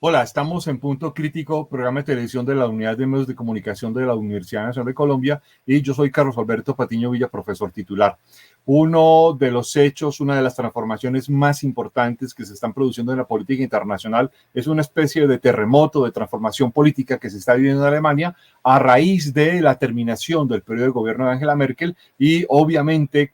Hola, estamos en Punto Crítico, programa de televisión de la Unidad de Medios de Comunicación de la Universidad Nacional de Colombia, y yo soy Carlos Alberto Patiño Villa, profesor titular. Uno de los hechos, una de las transformaciones más importantes que se están produciendo en la política internacional es una especie de terremoto de transformación política que se está viviendo en Alemania a raíz de la terminación del periodo de gobierno de Angela Merkel y obviamente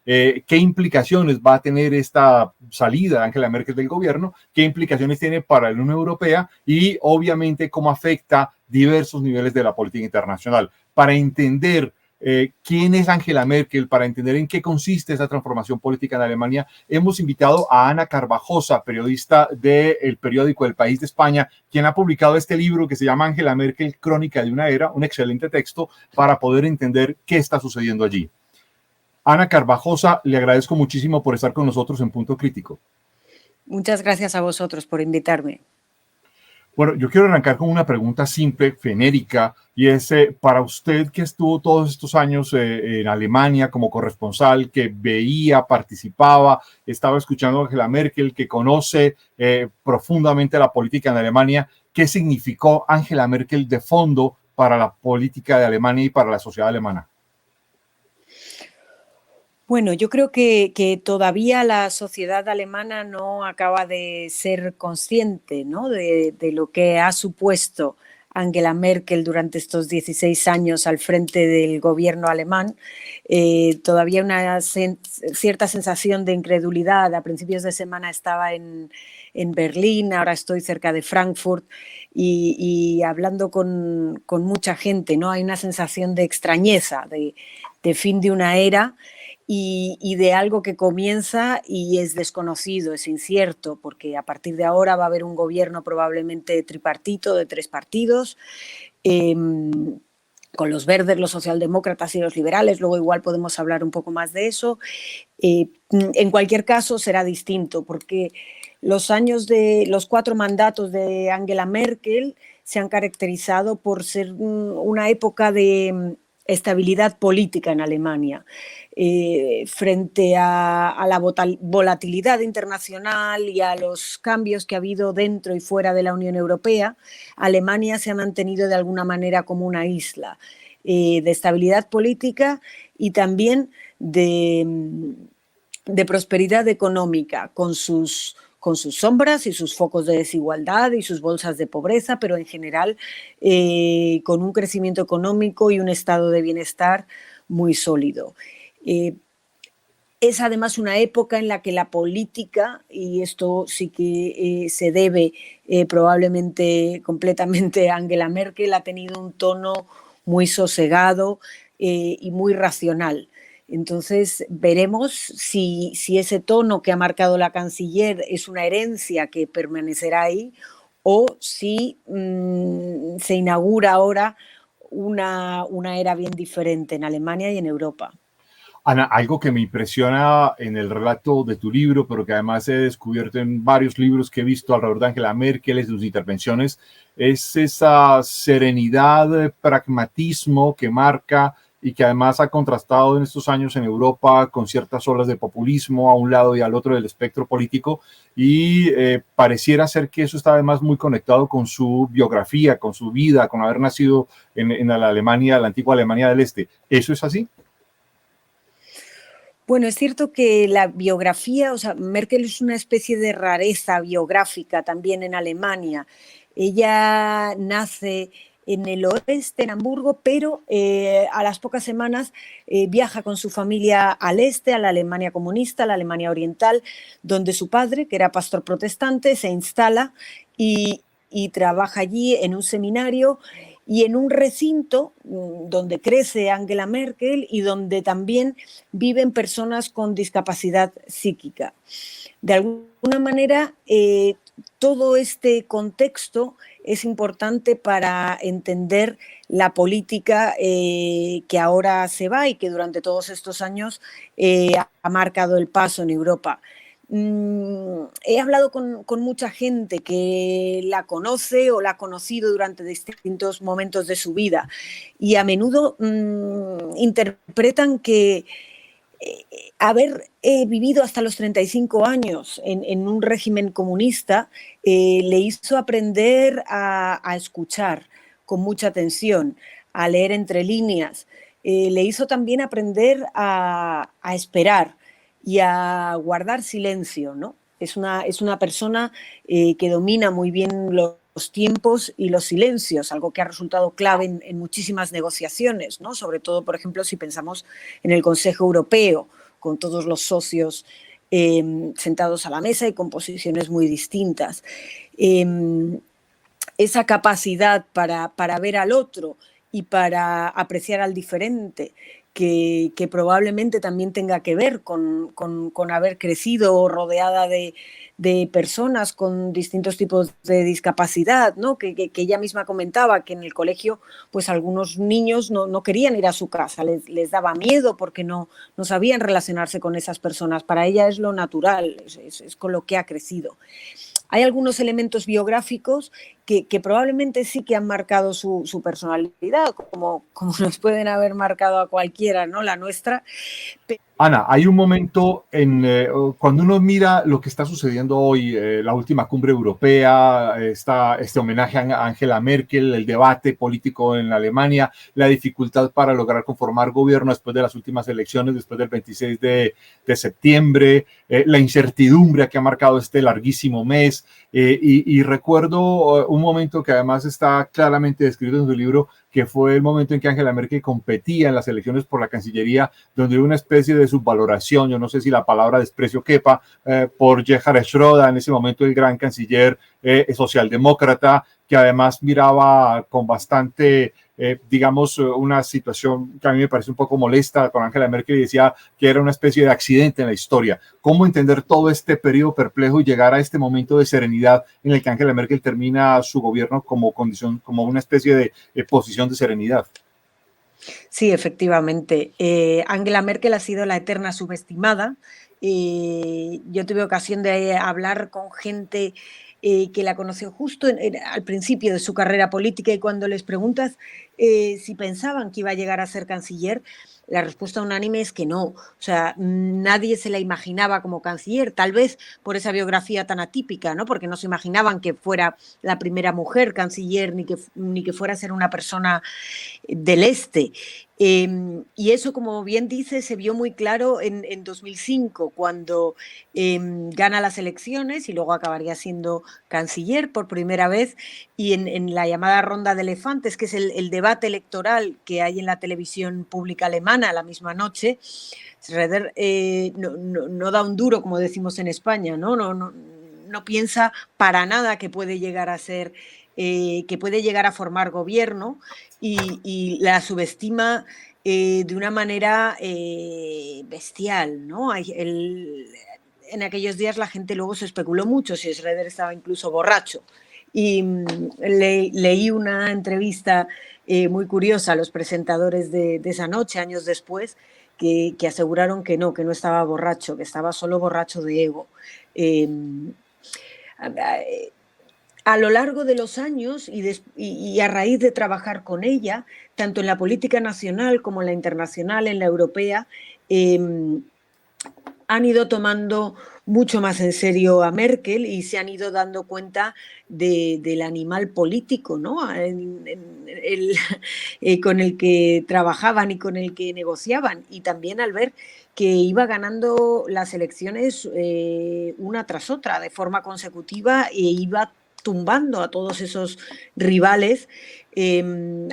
qué implicaciones va a tener esta salida de Angela Merkel del gobierno, qué implicaciones tiene para la Unión Europea y obviamente cómo afecta diversos niveles de la política internacional. Para entender quién es Angela Merkel, para entender en qué consiste esa transformación política en Alemania, hemos invitado a Ana Carvajosa, periodista del periódico El País de España, quien ha publicado este libro que se llama Angela Merkel, Crónica de una Era, un excelente texto para poder entender qué está sucediendo allí. Ana Carvajosa, le agradezco muchísimo por estar con nosotros en Punto Crítico. Muchas gracias a vosotros por invitarme. Bueno, yo quiero arrancar con una pregunta simple, genérica, y es para usted que estuvo todos estos años en Alemania como corresponsal, que veía, participaba, estaba escuchando a Angela Merkel, que conoce profundamente la política en Alemania, ¿qué significó Angela Merkel de fondo para la política de Alemania y para la sociedad alemana? Bueno, yo creo que todavía la sociedad alemana no acaba de ser consciente, ¿no?, de lo que ha supuesto Angela Merkel durante estos 16 años al frente del gobierno alemán. Todavía una cierta sensación de incredulidad. A principios de semana estaba en Berlín, ahora estoy cerca de Frankfurt y hablando con mucha gente, ¿no? Hay una sensación de extrañeza, de fin de una era. Y de algo que comienza y es desconocido, es incierto, porque a partir de ahora va a haber un gobierno probablemente tripartito de 3 partidos, con los verdes, los socialdemócratas y los liberales. Luego igual podemos hablar un poco más de eso. En cualquier caso será distinto, porque los 4 mandatos de Angela Merkel se han caracterizado por ser una época de estabilidad política en Alemania. Frente a la volatilidad internacional y a los cambios que ha habido dentro y fuera de la Unión Europea, Alemania se ha mantenido de alguna manera como una isla de estabilidad política y también de prosperidad económica, con sus sombras y sus focos de desigualdad y sus bolsas de pobreza, pero en general con un crecimiento económico y un estado de bienestar muy sólido. Es además una época en la que la política, y esto sí que se debe probablemente completamente a Angela Merkel, ha tenido un tono muy sosegado y muy racional. Entonces veremos si ese tono que ha marcado la canciller es una herencia que permanecerá ahí o si se inaugura ahora una era bien diferente en Alemania y en Europa. Ana, algo que me impresiona en el relato de tu libro, pero que además he descubierto en varios libros que he visto alrededor de Angela Merkel y sus intervenciones, es esa serenidad, pragmatismo que marca y que además ha contrastado en estos años en Europa con ciertas olas de populismo a un lado y al otro del espectro político, y pareciera ser que eso está además muy conectado con su biografía, con su vida, con haber nacido en la Alemania, la antigua Alemania del Este. ¿Eso es así? Bueno, es cierto que la biografía, o sea, Merkel es una especie de rareza biográfica también en Alemania. Ella nace en el oeste, en Hamburgo, pero a las pocas semanas viaja con su familia al este, a la Alemania comunista, a la Alemania oriental, donde su padre, que era pastor protestante, se instala y trabaja allí en un seminario y en un recinto donde crece Angela Merkel y donde también viven personas con discapacidad psíquica. De alguna manera, todo este contexto es importante para entender la política que ahora se va y que durante todos estos años ha marcado el paso en Europa. He hablado con mucha gente que la conoce o la ha conocido durante distintos momentos de su vida y a menudo interpretan que haber vivido hasta los 35 años en un régimen comunista le hizo aprender a escuchar con mucha atención, a leer entre líneas. Le hizo también aprender a esperar y a guardar silencio, ¿no? Es una persona que domina muy bien los tiempos y los silencios, algo que ha resultado clave en muchísimas negociaciones, ¿no? Sobre todo, por ejemplo, si pensamos en el Consejo Europeo, con todos los socios sentados a la mesa y con posiciones muy distintas. Esa capacidad para ver al otro y para apreciar al diferente, que probablemente también tenga que ver con haber crecido rodeada de personas con distintos tipos de discapacidad, ¿no? Que ella misma comentaba que en el colegio pues algunos niños no querían ir a su casa, les daba miedo porque no sabían relacionarse con esas personas. Para ella es lo natural, es con lo que ha crecido. Hay algunos elementos biográficos que probablemente sí que han marcado su personalidad, como nos pueden haber marcado a cualquiera, ¿no? La nuestra. Ana, hay un momento cuando uno mira lo que está sucediendo hoy, la última cumbre europea, este homenaje a Angela Merkel, el debate político en Alemania, la dificultad para lograr conformar gobierno después de las últimas elecciones, después del 26 de septiembre, la incertidumbre que ha marcado este larguísimo mes. Y recuerdo un momento que además está claramente descrito en su libro, que fue el momento en que Angela Merkel competía en las elecciones por la Cancillería, donde hubo una especie de subvaloración, yo no sé si la palabra desprecio quepa, por Gerhard Schröder, en ese momento el gran canciller socialdemócrata, que además miraba con bastante, digamos, una situación que a mí me parece un poco molesta con Angela Merkel, y decía que era una especie de accidente en la historia. ¿Cómo entender todo este periodo perplejo y llegar a este momento de serenidad en el que Angela Merkel termina su gobierno como condición, como una especie de posición de serenidad? Sí, efectivamente. Angela Merkel ha sido la eterna subestimada. Yo tuve ocasión de hablar con gente que la conoció justo al principio de su carrera política, y cuando les preguntas si pensaban que iba a llegar a ser canciller, la respuesta unánime es que no. O sea, nadie se la imaginaba como canciller, tal vez por esa biografía tan atípica, ¿no? Porque no se imaginaban que fuera la primera mujer canciller, ni que fuera a ser una persona del este. Y eso, como bien dice, se vio muy claro en 2005, cuando gana las elecciones y luego acabaría siendo canciller por primera vez, y en la llamada ronda de elefantes, que es el debate electoral que hay en la televisión pública alemana la misma noche, Schröder no da un duro, como decimos en España, no piensa para nada que puede llegar a ser, que puede llegar a formar gobierno, y la subestima de una manera bestial, ¿no? En aquellos días la gente luego se especuló mucho si Schröder estaba incluso borracho. Y leí una entrevista muy curiosa a los presentadores de esa noche, años después, que aseguraron que no estaba borracho, que estaba solo borracho de ego. A lo largo de los años y a raíz de trabajar con ella, tanto en la política nacional como en la internacional, en la europea, han ido tomando mucho más en serio a Merkel y se han ido dando cuenta del animal político, ¿no? Con el que trabajaban y con el que negociaban, y también al ver que iba ganando las elecciones una tras otra de forma consecutiva, e iba tumbando a todos esos rivales,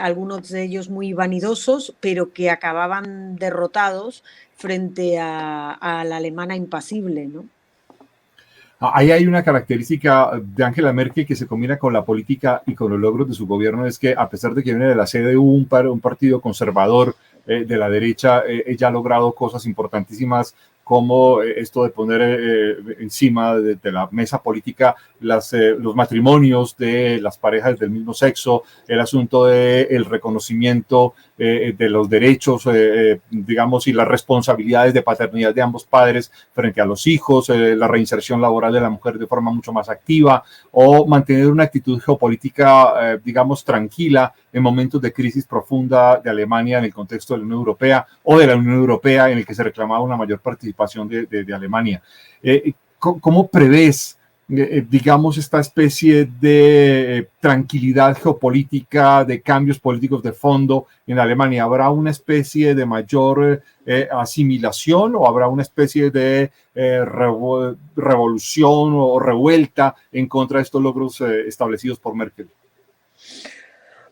algunos de ellos muy vanidosos, pero que acababan derrotados frente a la alemana impasible, ¿no? Ahí hay una característica de Angela Merkel que se combina con la política y con los logros de su gobierno, es que a pesar de que viene de la CDU, un partido conservador de la derecha, ella ha logrado cosas importantísimas como esto de poner encima de la mesa política los matrimonios de las parejas del mismo sexo, el asunto del reconocimiento de los derechos, digamos, y las responsabilidades de paternidad de ambos padres frente a los hijos, la reinserción laboral de la mujer de forma mucho más activa, o mantener una actitud geopolítica, digamos, tranquila en momentos de crisis profunda de Alemania en el contexto de la Unión Europea, o de la Unión Europea en el que se reclamaba una mayor participación de Alemania. ¿Cómo prevés, digamos, esta especie de tranquilidad geopolítica, de cambios políticos de fondo en Alemania? ¿Habrá una especie de mayor asimilación o habrá una especie de revolución o revuelta en contra de estos logros establecidos por Merkel?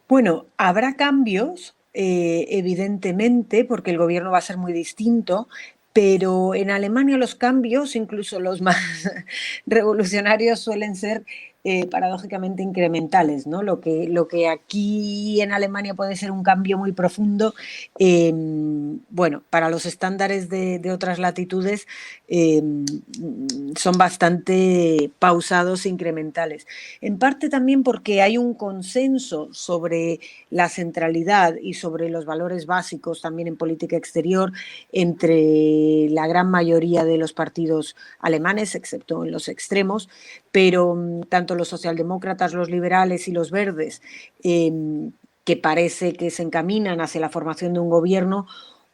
Bueno, habrá cambios, evidentemente, porque el gobierno va a ser muy distinto, pero en Alemania los cambios, incluso los más revolucionarios, suelen ser paradójicamente incrementales, ¿no? Lo que aquí en Alemania puede ser un cambio muy profundo, bueno, para los estándares de otras latitudes son bastante pausados e incrementales. En parte también porque hay un consenso sobre la centralidad y sobre los valores básicos también en política exterior entre la gran mayoría de los partidos alemanes, excepto en los extremos, pero tanto los socialdemócratas, los liberales y los verdes, que parece que se encaminan hacia la formación de un gobierno,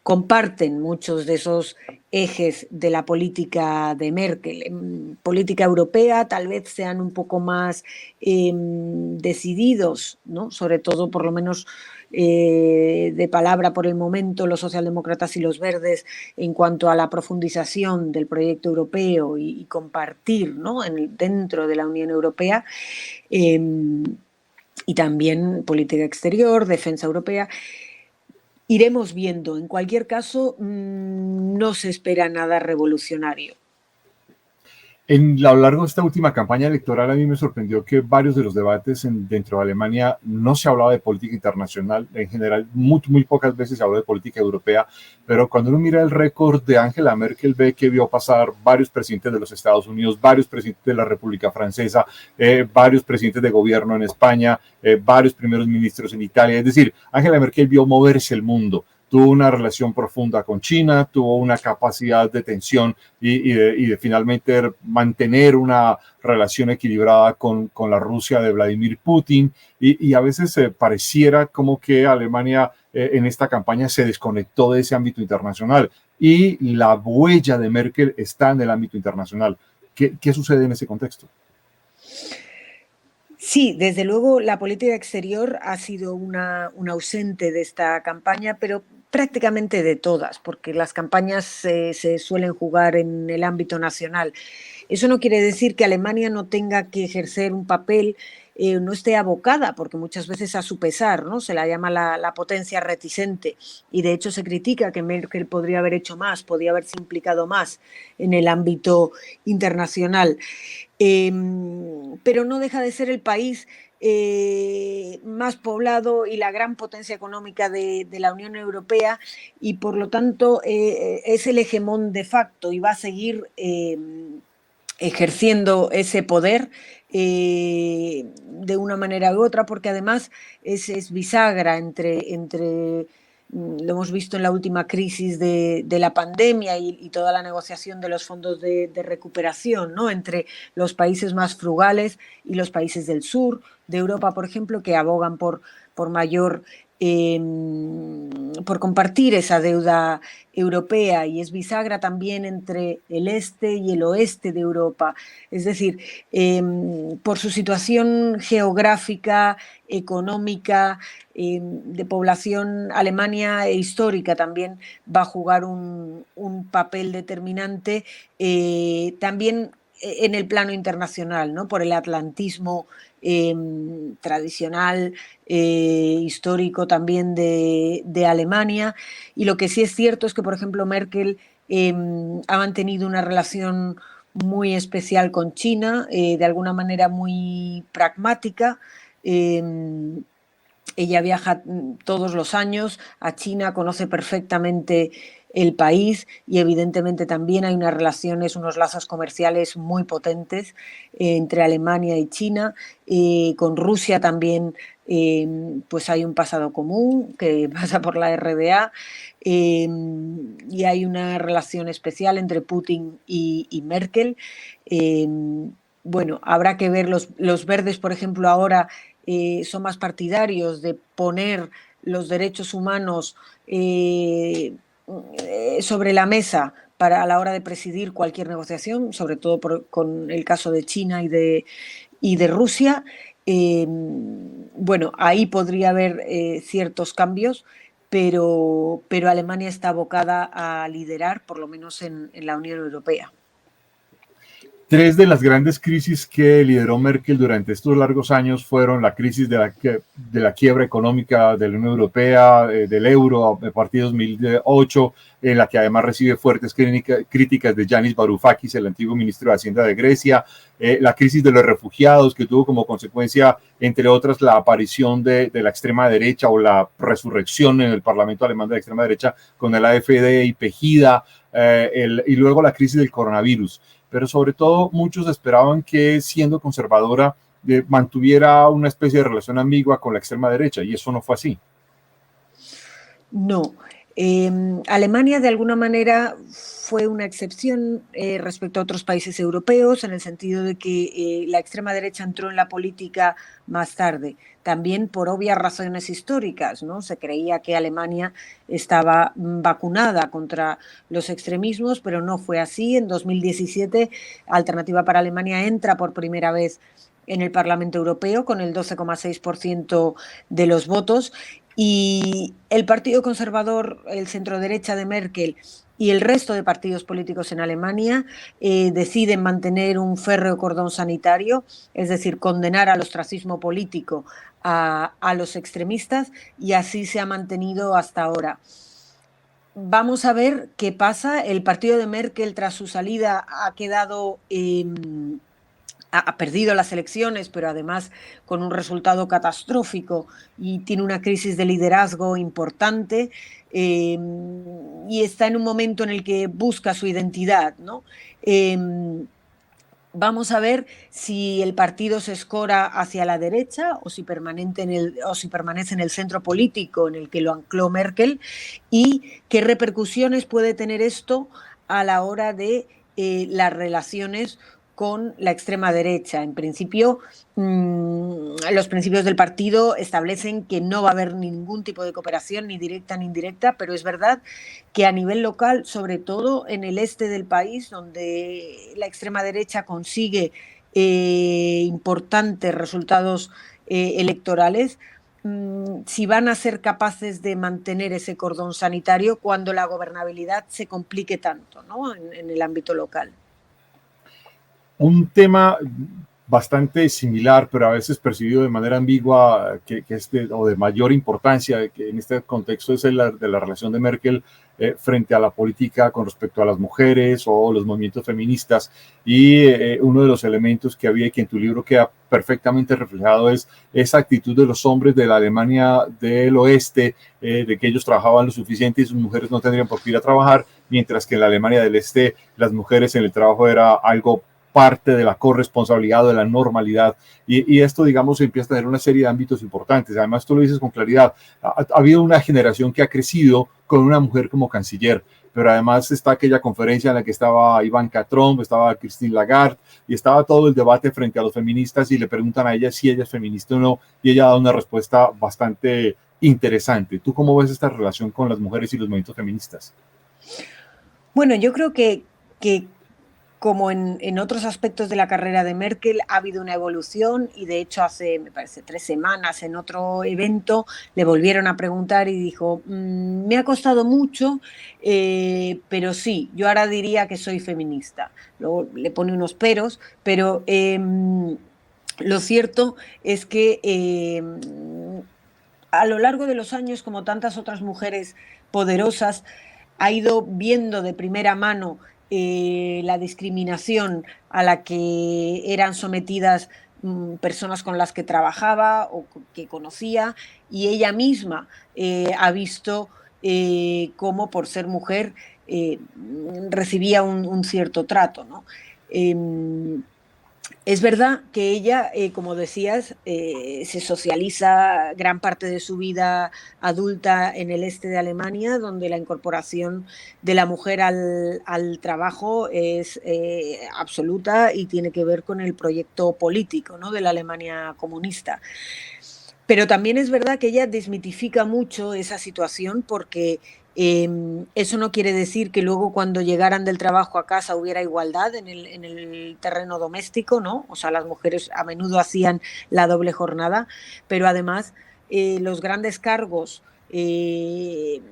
comparten muchos de esos ejes de la política de Merkel. En política europea tal vez sean un poco más decididos, ¿no? Sobre todo, por lo menos de palabra por el momento, los socialdemócratas y los verdes en cuanto a la profundización del proyecto europeo y compartir, ¿no? Dentro de la Unión Europea, y también política exterior, defensa europea. Iremos viendo. En cualquier caso, no se espera nada revolucionario. A lo largo de esta última campaña electoral, a mí me sorprendió que varios de los debates dentro de Alemania no se hablaba de política internacional. En general, muy pocas veces se habló de política europea, pero cuando uno mira el récord de Angela Merkel, ve que vio pasar varios presidentes de los Estados Unidos, varios presidentes de la República Francesa, varios presidentes de gobierno en España, varios primeros ministros en Italia. Es decir, Angela Merkel vio moverse el mundo. Tuvo una relación profunda con China, tuvo una capacidad de tensión y de finalmente mantener una relación equilibrada con la Rusia de Vladimir Putin, y a veces pareciera como que Alemania en esta campaña se desconectó de ese ámbito internacional, y la huella de Merkel está en el ámbito internacional. ¿Qué sucede en ese contexto? Sí, desde luego la política exterior ha sido una ausente de esta campaña, pero prácticamente de todas, porque las campañas se suelen jugar en el ámbito nacional. Eso no quiere decir que Alemania no tenga que ejercer un papel, no esté abocada, porque muchas veces a su pesar, ¿no? Se la llama la potencia reticente, y de hecho se critica que Merkel podría haber hecho más, podría haberse implicado más en el ámbito internacional. Pero no deja de ser el país más poblado y la gran potencia económica de la Unión Europea, y por lo tanto es el hegemón de facto y va a seguir ejerciendo ese poder de una manera u otra, porque además es bisagra entre lo hemos visto en la última crisis de la pandemia y toda la negociación de los fondos de recuperación, ¿no? Entre los países más frugales y los países del sur de Europa, por ejemplo, que abogan por mayor, por compartir esa deuda europea, y es bisagra también entre el este y el oeste de Europa. Es decir, por su situación geográfica, económica, de población, Alemania histórica también va a jugar un papel determinante, también en el plano internacional, ¿no? Por el atlantismo tradicional, histórico también de Alemania. Y lo que sí es cierto es que, por ejemplo, Merkel ha mantenido una relación muy especial con China, de alguna manera muy pragmática. Ella viaja todos los años a China, conoce perfectamente el país y evidentemente también hay unas relaciones, unos lazos comerciales muy potentes entre Alemania y China. Con Rusia también pues hay un pasado común que pasa por la RDA. Y hay una relación especial entre Putin y Merkel. Bueno, habrá que ver, los verdes, por ejemplo, ahora son más partidarios de poner los derechos humanos sobre la mesa para a la hora de presidir cualquier negociación, sobre todo con el caso de China y de Rusia. Bueno, ahí podría haber ciertos cambios, pero Alemania está abocada a liderar, por lo menos en la Unión Europea. Tres de las grandes crisis que lideró Merkel durante estos largos años fueron la crisis de la quiebra económica de la Unión Europea, del euro a partir de 2008, en la que además recibe fuertes críticas de Yanis Varoufakis, el antiguo ministro de Hacienda de Grecia, la crisis de los refugiados, que tuvo como consecuencia, entre otras, la aparición de la extrema derecha o la resurrección en el Parlamento alemán de la extrema derecha con el AfD y Pegida, y luego la crisis del coronavirus. Pero sobre todo muchos esperaban que, siendo conservadora, mantuviera una especie de relación ambigua con la extrema derecha, y eso no fue así. No. Alemania de alguna manera fue una excepción respecto a otros países europeos, en el sentido de que la extrema derecha entró en la política más tarde, también por obvias razones históricas, ¿no? Se creía que Alemania estaba vacunada contra los extremismos, pero no fue así. En 2017, Alternativa para Alemania entra por primera vez en el Parlamento Europeo con el 12,6% de los votos. Y el Partido Conservador, el centro-derecha de Merkel y el resto de partidos políticos en Alemania deciden mantener un férreo cordón sanitario, es decir, condenar al ostracismo político a los extremistas, y así se ha mantenido hasta ahora. Vamos a ver qué pasa. El partido de Merkel, tras su salida, ha quedado... ha perdido las elecciones, pero además con un resultado catastrófico, y tiene una crisis de liderazgo importante, y está en un momento en el que busca su identidad, ¿no? Vamos a ver si el partido se escora hacia la derecha o si permanece en el centro político en el que lo ancló Merkel, y qué repercusiones puede tener esto a la hora de las relaciones con la extrema derecha. En principio, los principios del partido establecen que no va a haber ningún tipo de cooperación, ni directa ni indirecta, pero es verdad que a nivel local, sobre todo en el este del país, donde la extrema derecha consigue importantes resultados electorales, si van a ser capaces de mantener ese cordón sanitario cuando la gobernabilidad se complique tanto, ¿no? en el ámbito local. Un tema bastante similar, pero a veces percibido de manera ambigua, que es o de mayor importancia, que en este contexto es el de la relación de Merkel frente a la política con respecto a las mujeres o los movimientos feministas. Y uno de los elementos que había y que en tu libro queda perfectamente reflejado es esa actitud de los hombres de la Alemania del oeste, de que ellos trabajaban lo suficiente y sus mujeres no tendrían por qué ir a trabajar, mientras que en la Alemania del este las mujeres en el trabajo era algo parte de la corresponsabilidad, de la normalidad, y esto, digamos, empieza a tener una serie de ámbitos importantes. Además, tú lo dices con claridad, ha habido una generación que ha crecido con una mujer como canciller, pero además está aquella conferencia en la que estaba Ivanka Trump, estaba Christine Lagarde, y estaba todo el debate frente a los feministas, y le preguntan a ella si ella es feminista o no, y ella da una respuesta bastante interesante. ¿Tú cómo ves esta relación con las mujeres y los movimientos feministas? Bueno, yo creo que como en otros aspectos de la carrera de Merkel, ha habido una evolución, y de hecho hace, me parece, 3 semanas en otro evento le volvieron a preguntar y dijo, me ha costado mucho, pero sí, yo ahora diría que soy feminista. Luego le pone unos peros, pero lo cierto es que a lo largo de los años, como tantas otras mujeres poderosas, ha ido viendo de primera mano la discriminación a la que eran sometidas personas con las que trabajaba o que conocía, y ella misma ha visto como por ser mujer recibía un cierto trato, ¿no? Es verdad que ella, como decías, se socializa gran parte de su vida adulta en el este de Alemania, donde la incorporación de la mujer al trabajo es absoluta y tiene que ver con el proyecto político, ¿no?, de la Alemania comunista. Pero también es verdad que ella desmitifica mucho esa situación porque eso no quiere decir que luego cuando llegaran del trabajo a casa hubiera igualdad en el terreno doméstico, ¿no? O sea, las mujeres a menudo hacían la doble jornada, pero además los grandes cargos en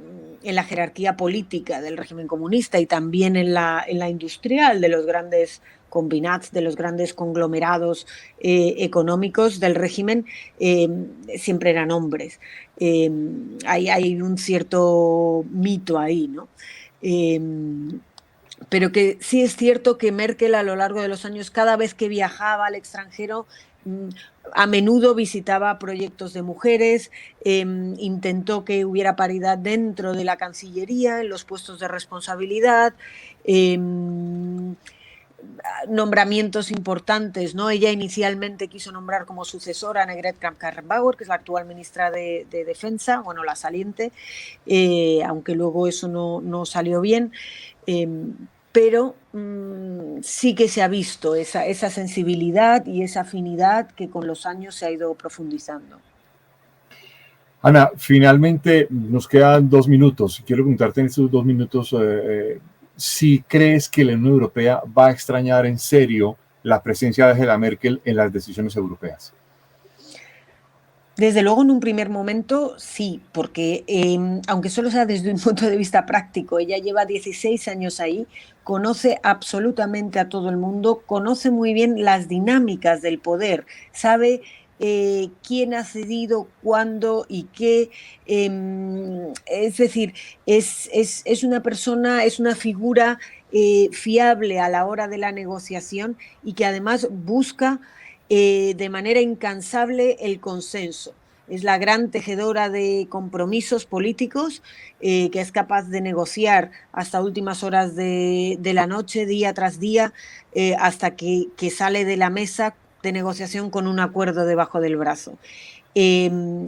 la jerarquía política del régimen comunista y también en la industrial de los grandes combinats, de los grandes conglomerados económicos del régimen, siempre eran hombres. Hay un cierto mito ahí, ¿no? Pero que sí es cierto que Merkel a lo largo de los años, cada vez que viajaba al extranjero, a menudo visitaba proyectos de mujeres, intentó que hubiera paridad dentro de la Cancillería, en los puestos de responsabilidad, nombramientos importantes, ¿no? Ella inicialmente quiso nombrar como sucesora a Annegret Kramp-Karrenbauer, que es la actual ministra de Defensa, bueno, la saliente, aunque luego eso no salió bien, pero sí que se ha visto esa sensibilidad y esa afinidad que con los años se ha ido profundizando. Ana, finalmente nos quedan 2 minutos. Quiero preguntarte en estos 2 minutos si crees que la Unión Europea va a extrañar en serio la presencia de Angela Merkel en las decisiones europeas. Desde luego, en un primer momento, sí, porque aunque solo sea desde un punto de vista práctico, ella lleva 16 años ahí, conoce absolutamente a todo el mundo, conoce muy bien las dinámicas del poder, sabe quién ha cedido, cuándo y qué. Es decir, es una persona, es una figura fiable a la hora de la negociación y que además busca de manera incansable el consenso. Es la gran tejedora de compromisos políticos que es capaz de negociar hasta últimas horas de la noche, día tras día, hasta que sale de la mesa de negociación con un acuerdo debajo del brazo. De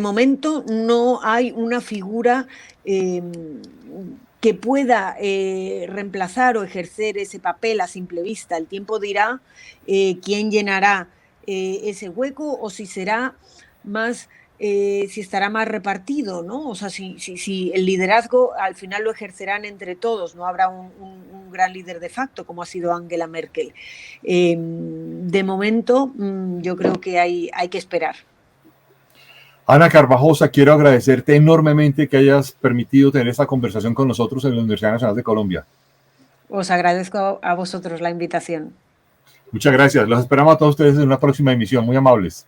momento no hay una figura que pueda reemplazar o ejercer ese papel a simple vista. El tiempo dirá quién llenará ese hueco o si será más, si estará más repartido, ¿no? O sea, si el liderazgo al final lo ejercerán entre todos, no habrá un gran líder de facto como ha sido Angela Merkel. De momento, yo creo que hay que esperar. Ana Carvajosa, quiero agradecerte enormemente que hayas permitido tener esta conversación con nosotros en la Universidad Nacional de Colombia. Os agradezco a vosotros la invitación. Muchas gracias. Los esperamos a todos ustedes en una próxima emisión. Muy amables.